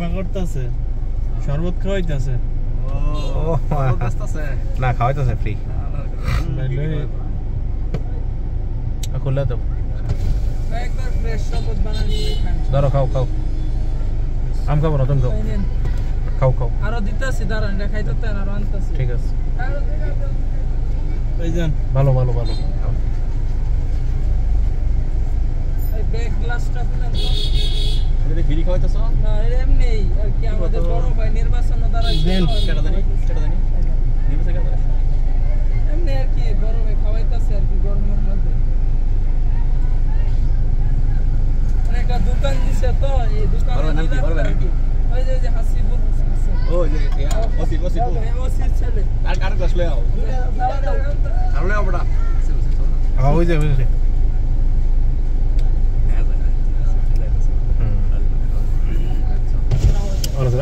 সেবা করতেছে, শরবত খাওয়াইতেছে। ও আসতেছে না, খাওয়াইতেছে ফ্রি। খুলে দাও, একবার ফ্রেশ শরবত বানাই খান। ধরো খাও খাও। আম খাবো না, তুমি খাও। খাও খাও। আরো দিতেছি, দাঁড়ান, এটা খাইতে তেন আরো আনতেছি। ঠিক আছে, ভাইজান ভালো ভালো ভালো। এই ব্যাগ গ্লাসটা দিলেন তো? এটা ফ্রি খাওয়াইতেছ না, এমনি আর কি, আমাদের বড় ভাই নির্বাচন দাঁড়াইছে। দেন কেটে জানি নির্বাচন কেটে এমনি আর কি, বড় ভাই খাওয়াইতাছে আর কি গরমের মধ্যে। একটা দোকান দিছে তো, এই দোকানে দিলাম আর কি। ওই যে হাসিবুল আছে। ও যে ওসির ছেলে। আর কার গ্লাস লয়ে আও। আর লয়ে আও বড়া। ওই যে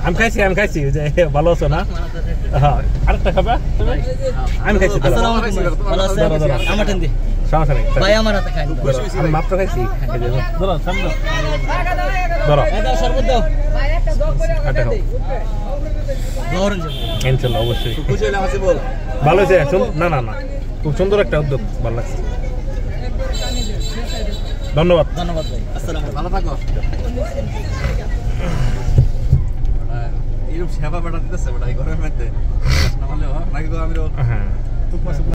আমি খাইছি ওই যে ভালো আছো না? হ্যাঁ, আরেকটা খাবা তুমি? আমি খাইছি। আসসালামু আলাইকুম, ভালো আছেন? আমার টেন দি সমস্যা নেই, ভাই, আমার হাতে খাই। আমি মাত্র খাইছি। ধরো সামনে ধরো, এই দাও শরবত দাও। ভাই একটা জগ করে আটা খাও। গরম যাবে। ইনশাআল্লাহ অবশ্যই খুশি হলাম আসি বল। ভালো হয়েছে। না না না, খুব সুন্দর একটা উদ্যোগ, ভালো লাগছে। একবার টানি দে, সেই সাইডে। ধন্যবাদ। ধন্যবাদ ভাই, আসসালামু আলাইকুম। ভালো থাকো। এরকম সেবা বেড়া দিতেছে বেটা এই ঘরের মধ্যে, না হলে নাকি তো আমি হ্যাঁ।